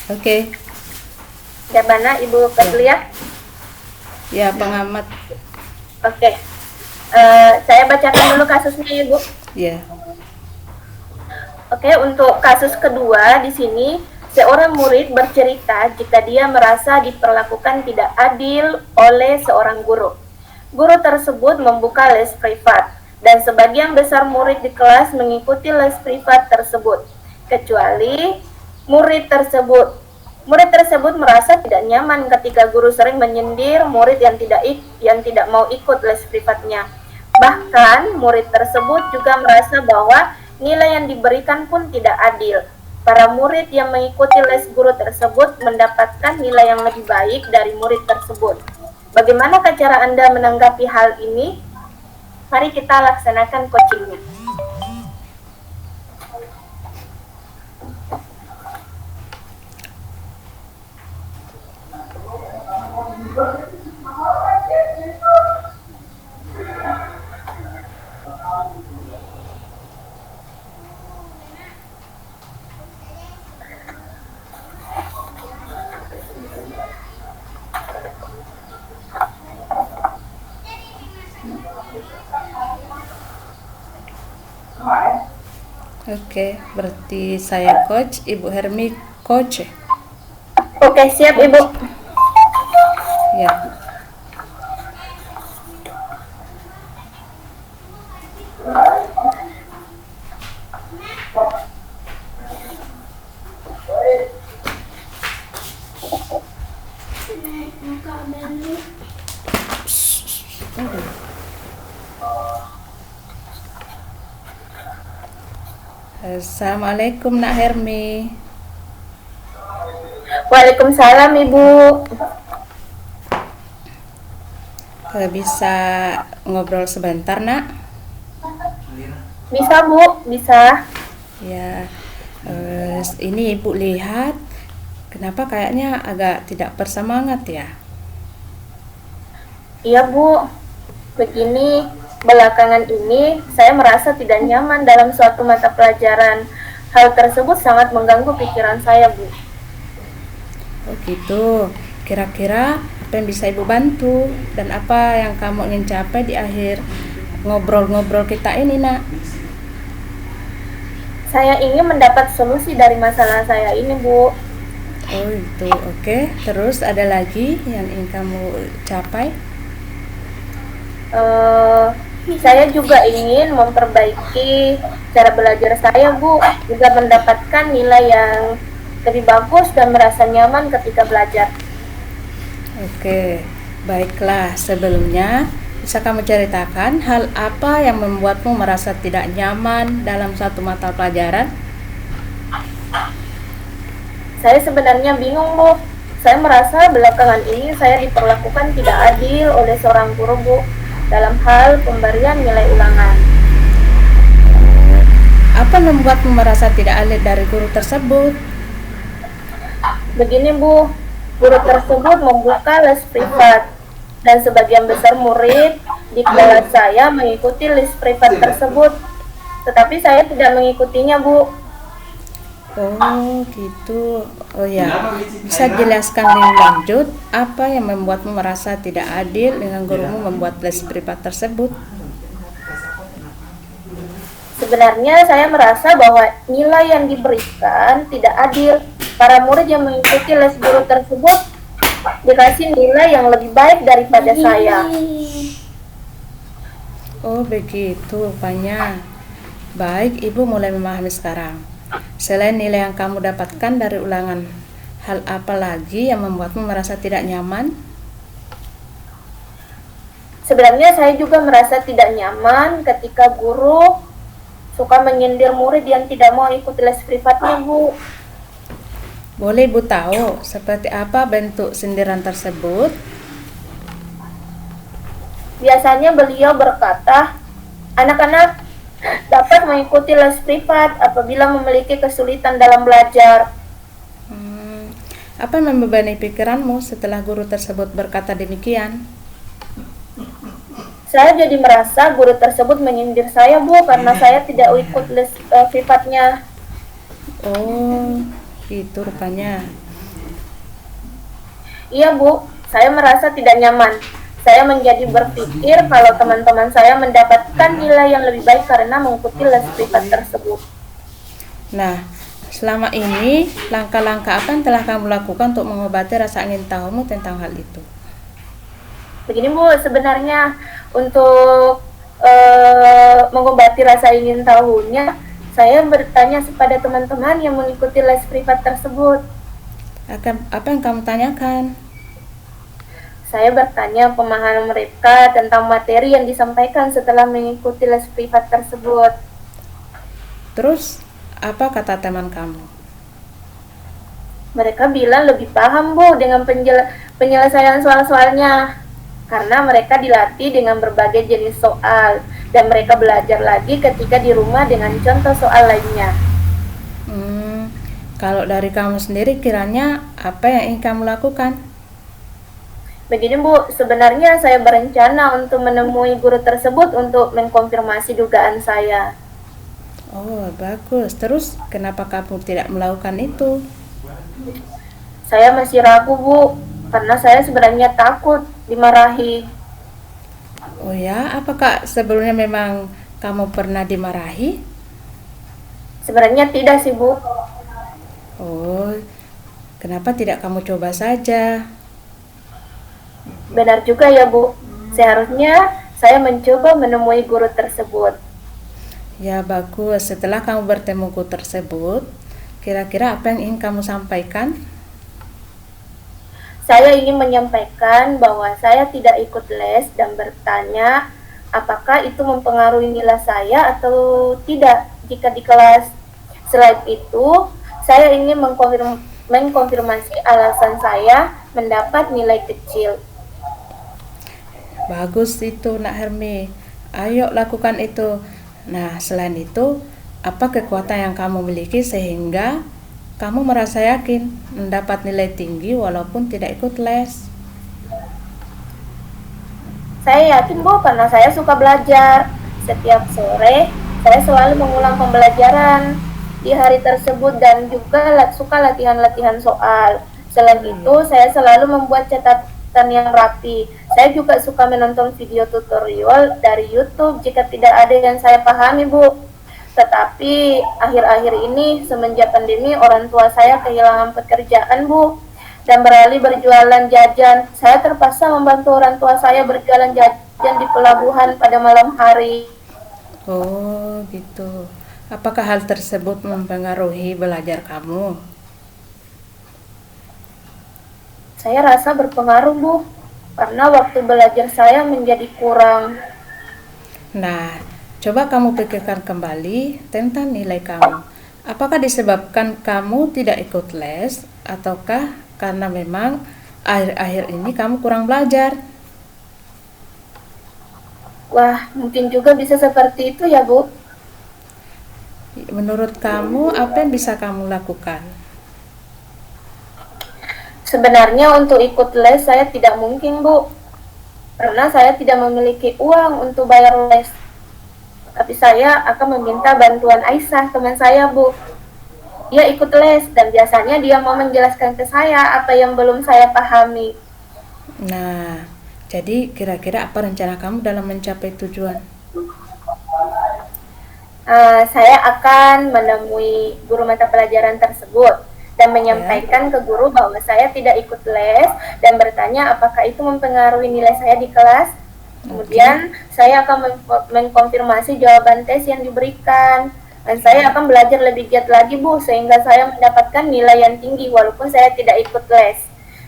Oke. Bagaimana Ibu Fadliah? Ya, pengamat. Oke. Saya bacakan dulu kasusnya ya, Bu. Ya. Oke, untuk kasus kedua di sini, seorang murid bercerita jika dia merasa diperlakukan tidak adil oleh seorang guru. Guru tersebut membuka les privat, dan sebagian besar murid di kelas mengikuti les privat tersebut, kecuali murid tersebut. Murid tersebut merasa tidak nyaman ketika guru sering menyindir murid yang tidak mau ikut les privatnya. Bahkan, murid tersebut juga merasa bahwa nilai yang diberikan pun tidak adil. Para murid yang mengikuti les guru tersebut mendapatkan nilai yang lebih baik dari murid tersebut. Bagaimana cara Anda menanggapi hal ini? Mari kita laksanakan coachingnya. Oke, berarti saya coach, Ibu Hermi coach. Oke, siap Ibu. Ya. Assalamualaikum Nak Hermi. Waalaikumsalam Ibu. Bisa ngobrol sebentar Nak? Bisa Bu, bisa. Ya, ini Ibu lihat, kenapa kayaknya agak tidak bersemangat ya? Iya Bu, begini, belakangan ini saya merasa tidak nyaman dalam suatu mata pelajaran. Hal tersebut sangat mengganggu pikiran saya Bu. Oh gitu, kira-kira apa yang bisa Ibu bantu dan apa yang kamu ingin capai di akhir ngobrol-ngobrol kita ini Nak? Saya ingin mendapat solusi dari masalah saya ini Bu. Oh itu, oke. Terus ada lagi yang ingin kamu capai? Saya juga ingin memperbaiki cara belajar saya Bu, juga mendapatkan nilai yang lebih bagus dan merasa nyaman ketika belajar. Oke, baiklah. Sebelumnya, bisa kamu ceritakan hal apa yang membuatmu merasa tidak nyaman dalam satu mata pelajaran? Saya sebenarnya bingung Bu. Saya merasa belakangan ini saya diperlakukan tidak adil oleh seorang guru Bu, dalam hal pemberian nilai ulangan. Apa yang membuatmu merasa tidak adil dari guru tersebut? Begini Bu, guru tersebut membuka les privat, dan sebagian besar murid di kelas saya mengikuti les privat tersebut, tetapi saya tidak mengikutinya Bu. Oh gitu. Oh ya, bisa jelaskan lebih lanjut apa yang membuatmu merasa tidak adil dengan gurumu membuat les privat tersebut? Sebenarnya saya merasa bahwa nilai yang diberikan tidak adil. Para murid yang mengikuti les guru tersebut dikasih nilai yang lebih baik daripada saya. Oh begitu rupanya. Baik, Ibu mulai memahami sekarang. Selain nilai yang kamu dapatkan dari ulangan, hal apa lagi yang membuatmu merasa tidak nyaman? Sebenarnya saya juga merasa tidak nyaman ketika guru suka menyindir murid yang tidak mau ikut les privatnya Bu. Boleh Ibu tahu seperti apa bentuk sindiran tersebut? Biasanya beliau berkata, anak-anak dapat mengikuti les privat apabila memiliki kesulitan dalam belajar. Apa yang membebani pikiranmu setelah guru tersebut berkata demikian? Saya jadi merasa guru tersebut menyindir saya Bu, karena saya tidak ikut les privatnya. Oh, itu rupanya. Iya Bu, saya merasa tidak nyaman. Saya menjadi berpikir kalau teman-teman saya mendapatkan nilai yang lebih baik karena mengikuti les privat tersebut. Nah, selama ini langkah-langkah apa yang telah kamu lakukan untuk mengobati rasa ingin tahumu tentang hal itu? Begini Bu, sebenarnya untuk mengobati rasa ingin tahunya, saya bertanya kepada teman-teman yang mengikuti les privat tersebut. Apa yang kamu tanyakan? Saya bertanya pemahaman mereka tentang materi yang disampaikan setelah mengikuti les privat tersebut. Terus, apa kata teman kamu? Mereka bilang lebih paham Bu dengan penyelesaian soal-soalnya, karena mereka dilatih dengan berbagai jenis soal, dan mereka belajar lagi ketika di rumah dengan contoh soal lainnya. Kalau dari kamu sendiri, kiranya apa yang ingin kamu lakukan? Begini Bu, sebenarnya saya berencana untuk menemui guru tersebut untuk mengkonfirmasi dugaan saya. Oh, bagus. Terus, kenapa kamu tidak melakukan itu? Saya masih ragu Bu, karena saya sebenarnya takut dimarahi. Oh ya, apakah sebelumnya memang kamu pernah dimarahi? Sebenarnya tidak sih Bu. Oh, kenapa tidak kamu coba saja? Benar juga ya Bu, seharusnya saya mencoba menemui guru tersebut. Ya, bagus. Setelah kamu bertemu guru tersebut, kira-kira apa yang ingin kamu sampaikan? Saya ingin menyampaikan bahwa saya tidak ikut les dan bertanya apakah itu mempengaruhi nilai saya atau tidak jika di kelas. Selain itu, saya ingin mengkonfirmasi alasan saya mendapat nilai kecil. Bagus itu, Nak Hermi. Ayo lakukan itu. Nah, selain itu, apa kekuatan yang kamu miliki sehingga kamu merasa yakin mendapat nilai tinggi walaupun tidak ikut les? Saya yakin Bu, karena saya suka belajar. Setiap sore, saya selalu mengulang pembelajaran di hari tersebut dan juga suka latihan-latihan soal. Selain itu, saya selalu membuat catatan yang rapi. Saya juga suka menonton video tutorial dari YouTube jika tidak ada yang saya pahami, Bu. Tetapi akhir-akhir ini semenjak pandemi orang tua saya kehilangan pekerjaan, Bu, dan beralih berjualan jajan. Saya terpaksa membantu orang tua saya berjualan jajan di pelabuhan pada malam hari. Oh, gitu. Apakah hal tersebut mempengaruhi belajar kamu? Saya rasa berpengaruh, Bu, karena waktu belajar saya menjadi kurang. Nah, coba kamu pikirkan kembali tentang nilai kamu. Apakah disebabkan kamu tidak ikut les ataukah karena memang akhir-akhir ini kamu kurang belajar? Wah, mungkin juga bisa seperti itu ya, Bu. Menurut kamu, apa yang bisa kamu lakukan? Sebenarnya untuk ikut les saya tidak mungkin, Bu, karena saya tidak memiliki uang untuk bayar les. Tapi saya akan meminta bantuan Aisyah, teman saya, Bu. Dia ikut les dan biasanya dia mau menjelaskan ke saya apa yang belum saya pahami. Nah, jadi kira-kira apa rencana kamu dalam mencapai tujuan? Saya akan menemui guru mata pelajaran tersebut dan menyampaikan ke guru bahwa saya tidak ikut les dan bertanya apakah itu mempengaruhi nilai saya di kelas. Kemudian saya akan mengkonfirmasi jawaban tes yang diberikan dan saya akan belajar lebih giat lagi, Bu, sehingga saya mendapatkan nilai yang tinggi walaupun saya tidak ikut les.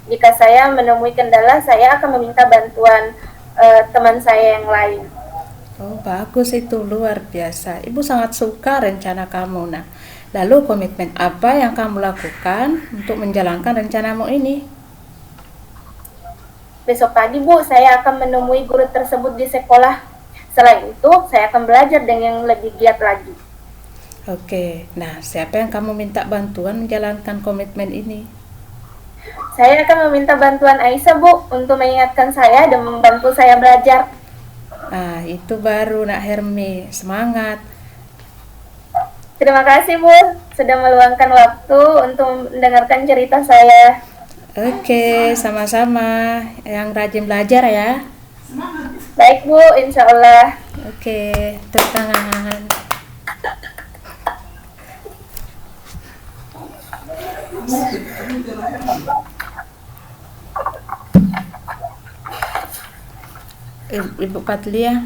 Jika saya menemui kendala, saya akan meminta bantuan teman saya yang lain. Oh, bagus, itu luar biasa. Ibu sangat suka rencana kamu. Nah, lalu komitmen apa yang kamu lakukan untuk menjalankan rencanamu ini? Besok pagi, Bu, saya akan menemui guru tersebut di sekolah. Selain itu, saya akan belajar dengan lebih giat lagi. Oke, nah siapa yang kamu minta bantuan menjalankan komitmen ini? Saya akan meminta bantuan Aisyah, Bu, untuk mengingatkan saya dan membantu saya belajar. Nah, itu baru Nak Hermi, semangat. Terima kasih, Bu, sudah meluangkan waktu untuk mendengarkan cerita saya. Oke, sama-sama. Yang rajin belajar ya. Baik Bu, insya Allah. Oke, tepuk tangan. Ibu Patlia.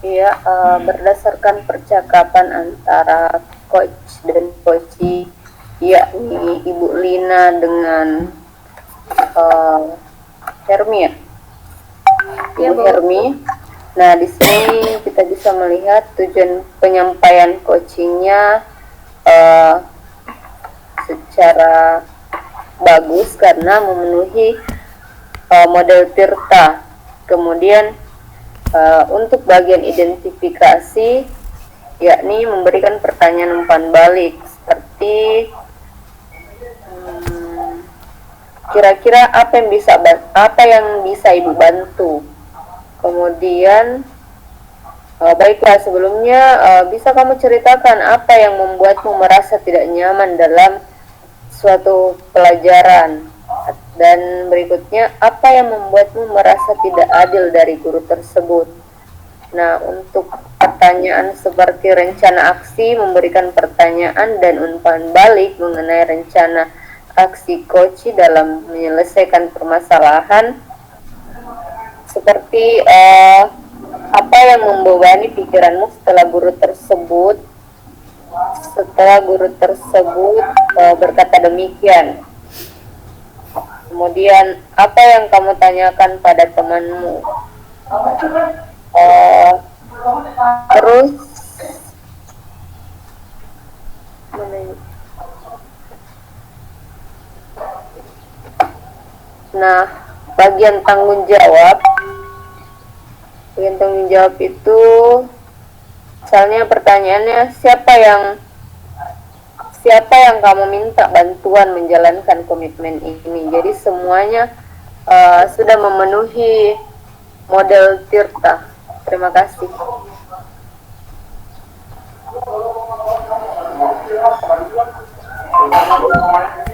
Iya, berdasarkan percakapan antara coach dan coachi, yakni Ibu Lina dengan Hermi ya, Iya, Ibu Bu. Hermi. Nah, di sini kita bisa melihat tujuan penyampaian coachingnya secara bagus karena memenuhi model Tirta. Kemudian untuk bagian identifikasi, yakni memberikan pertanyaan umpan balik seperti kira-kira apa yang bisa Ibu bantu. Kemudian baiklah, sebelumnya bisa kamu ceritakan apa yang membuatmu merasa tidak nyaman dalam suatu pelajaran, dan berikutnya apa yang membuatmu merasa tidak adil dari guru tersebut. Nah, untuk pertanyaan seperti rencana aksi, memberikan pertanyaan dan umpan balik mengenai rencana aksi coach dalam menyelesaikan permasalahan, seperti apa yang membebani pikiranmu setelah guru tersebut berkata demikian. Kemudian apa yang kamu tanyakan pada temanmu. Terus nah, bagian tanggung jawab itu misalnya pertanyaannya, siapa yang kamu minta bantuan menjalankan komitmen ini. Jadi semuanya sudah memenuhi model Tirta. Terima kasih.